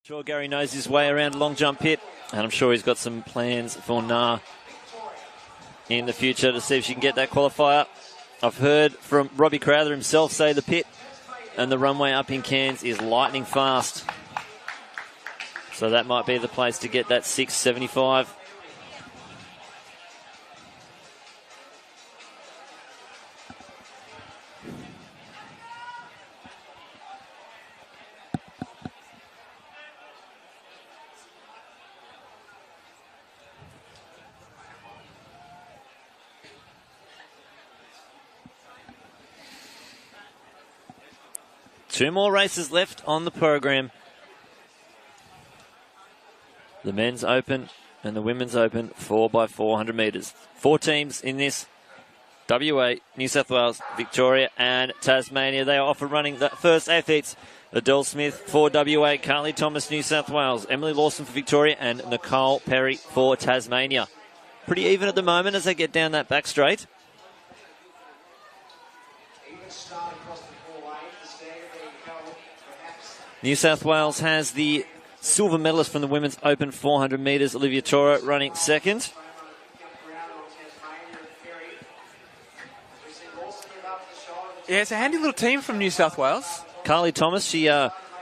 Sure, Gary knows his way around long jump pit, and I'm sure he's got some plans for Nah in the future to see if she can get that qualifier. I've heard from Robbie Crowther himself say the pit and the runway up in Cairns is lightning fast. So that might be the place to get that 6.75. Two more races left on the program. The men's open and the women's open 4x400 metres. Four teams in this: WA, New South Wales, Victoria and Tasmania. They are off and running. The first athletes: Adele Smith for WA, Carly Thomas, New South Wales, Emily Lawson for Victoria and Nicole Perry for Tasmania. Pretty even at the moment as they get down that back straight. New South Wales has the silver medalist from the women's open 400 metres, Olivia Toro, running second. Yeah, it's a handy little team from New South Wales. Carly Thomas, she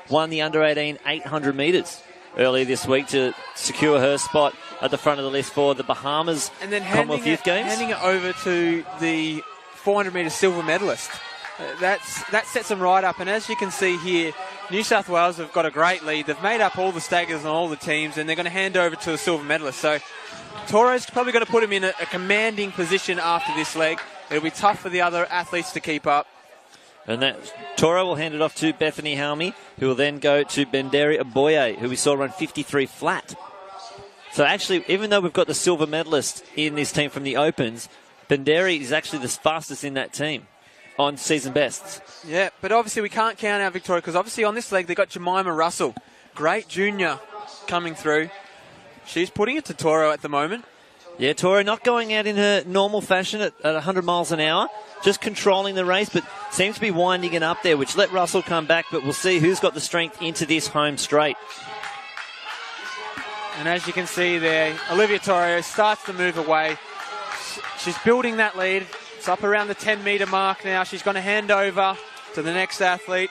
won the under-18 800 metres earlier this week to secure her spot at the front of the list for the Bahamas and then Commonwealth Youth Games. Handing it over to the 400 metre silver medalist. That sets them right up, and as you can see here, New South Wales have got a great lead. They've made up all the staggers and all the teams, and they're going to hand over to the silver medalist. So Toro's probably going to put him in a commanding position after this leg. It'll be tough for the other athletes to keep up. And that Toro will hand it off to Bethany Halmy, who will then go to Benderi Aboye, who we saw run 53 flat. So actually, even though we've got the silver medalist in this team from the Opens, Benderi is actually the fastest in that team on season bests. Yeah, but obviously we can't count out Victoria because obviously on this leg they've got Jemima Russell. Great junior coming through. She's putting it to Toro at the moment. Yeah, Toro not going out in her normal fashion at 100 miles an hour, just controlling the race, but seems to be winding it up there, which let Russell come back, but we'll see who's got the strength into this home straight. And as you can see there, Olivia Toro starts to move away. She's building that lead. It's up around the 10-metre mark now. She's going to hand over to the next athlete.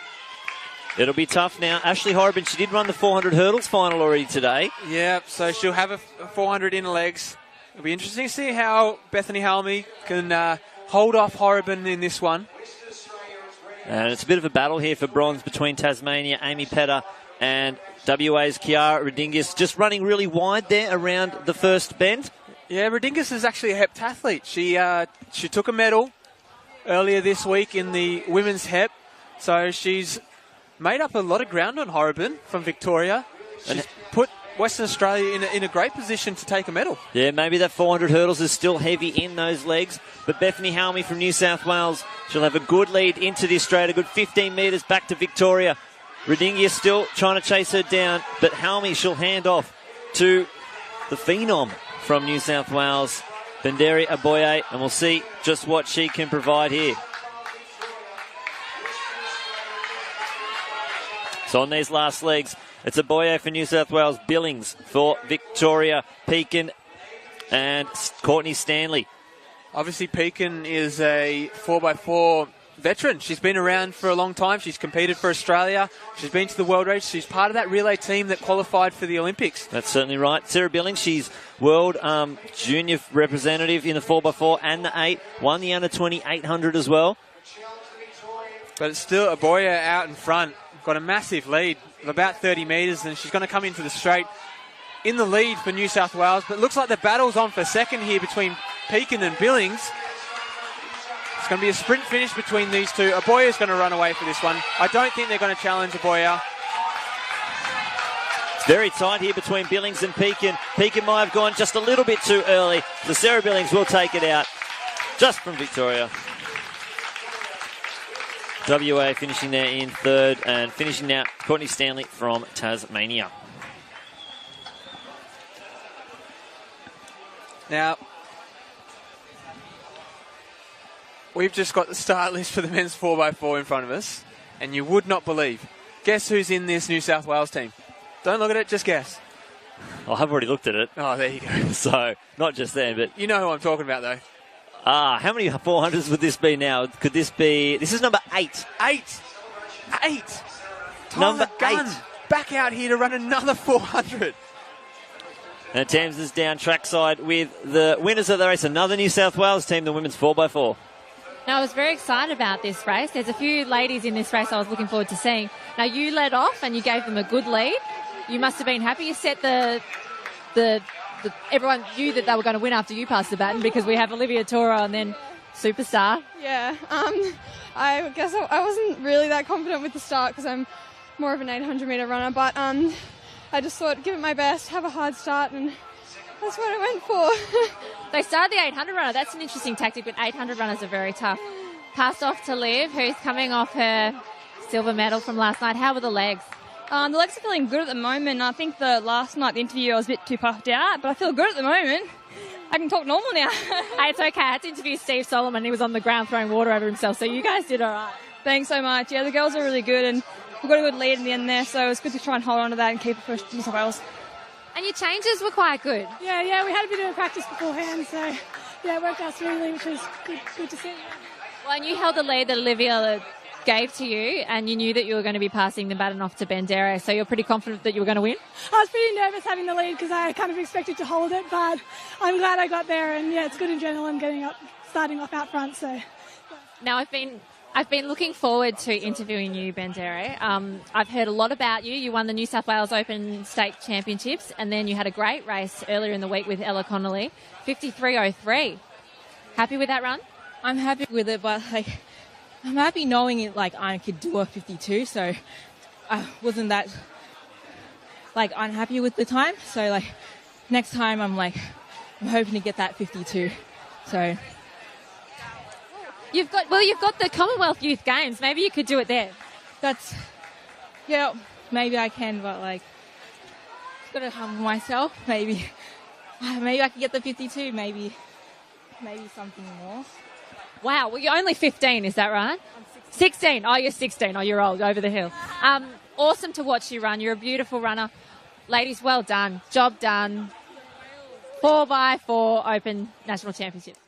It'll be tough now. Ashley Horrobin, she did run the 400 hurdles final already today. Yeah, so she'll have a 400 in legs. It'll be interesting to see how Bethany Halmy can hold off Horrobin in this one. And it's a bit of a battle here for bronze between Tasmania, Amy Petter, and WA's Kiara Redingis. Just running really wide there around the first bend. Yeah, Redingis is actually a heptathlete. She took a medal earlier this week in the women's hep, so she's made up a lot of ground on Horrobin from Victoria. She's put Western Australia in a great position to take a medal. Yeah, maybe that 400 hurdles is still heavy in those legs, but Bethany Halmy from New South Wales, she'll have a good lead into the straight, a good 15 metres back to Victoria. Redingis still trying to chase her down, but Halmy she'll hand off to the phenom from New South Wales, Benderi Aboye, and we'll see just what she can provide here. So on these last legs, it's Aboye for New South Wales, Billings for Victoria, Pekin and Courtney Stanley. Obviously, Pekin is a 4x4 veteran. She's been around for a long time. She's competed for Australia. She's been to the World Race. She's part of that relay team that qualified for the Olympics. That's certainly right. Sarah Billings, she's world junior representative in the 4x4 and the 8. Won the under-20 800 as well. But it's still Aboye out in front. Got a massive lead of about 30 metres, and she's going to come into the straight in the lead for New South Wales. But it looks like the battle's on for second here between Pekin and Billings. It's going to be a sprint finish between these two. Aboye's going to run away for this one. I don't think they're going to challenge Aboye. It's very tight here between Billings and Pekin. Pekin might have gone just a little bit too early. So Sarah Billings will take it out just from Victoria. WA finishing there in third, and finishing out Courtney Stanley from Tasmania. Now, we've just got the start list for the men's 4x4 in front of us, and you would not believe. Guess who's in this New South Wales team? Don't look at it, just guess. Oh, I've already looked at it. Oh, there you go. So, not just then, but... You know who I'm talking about, though. How many 400s would this be now? Could this be... This is number 8. 8. Number Gunn 8. Back out here to run another 400. And Thames is down trackside with the winners of the race. Another New South Wales team, the women's 4x4. Now, I was very excited about this race. There's a few ladies in this race I was looking forward to seeing. Now, you led off and you gave them a good lead. You must have been happy. You set the everyone knew that they were going to win after you passed the baton because we have Olivia Toro and then Superstar. Yeah, I guess I wasn't really that confident with the start because I'm more of an 800-metre runner, but I just thought give it my best, have a hard start, and that's what I went for. They started the 800 runner. That's an interesting tactic, but 800 runners are very tough. Passed off to Liv, who's coming off her silver medal from last night. How were the legs? The legs are feeling good at the moment. I think the last night, the interview, I was a bit too puffed out, but I feel good at the moment. I can talk normal now. Hey, it's okay. I had to interview Steve Solomon. He was on the ground throwing water over himself, so you guys did all right. Thanks so much. Yeah, the girls are really good, and we got a good lead in the end there, so it's good to try and hold on to that and keep it for New South Wales. And your changes were quite good. Yeah, we had a bit of a practice beforehand, so yeah, it worked out smoothly, which was good to see. Well, and you held the lead that Olivia gave to you, and you knew that you were going to be passing the baton off to Bandera, so you're pretty confident that you were going to win? I was pretty nervous having the lead because I kind of expected to hold it, but I'm glad I got there, and yeah, it's good adrenaline starting off out front. So now I've been looking forward to interviewing you, Bandera. I've heard a lot about you. You won the New South Wales Open State Championships, and then you had a great race earlier in the week with Ella Connolly, 53.03. Happy with that run? I'm happy with it, but I'm happy knowing it. I could do a 52, so I wasn't that unhappy with the time. So next time, I'm hoping to get that 52. So. You've got the Commonwealth Youth Games. Maybe you could do it there. Maybe I can, but got to humble myself. Maybe I could get the 52. Maybe something more. Wow, well, you're only 15, is that right? I'm 16. Oh, you're 16. Oh, you're old, over the hill. Awesome to watch you run. You're a beautiful runner. Ladies, well done. Job done. 4x4 Open National Championship.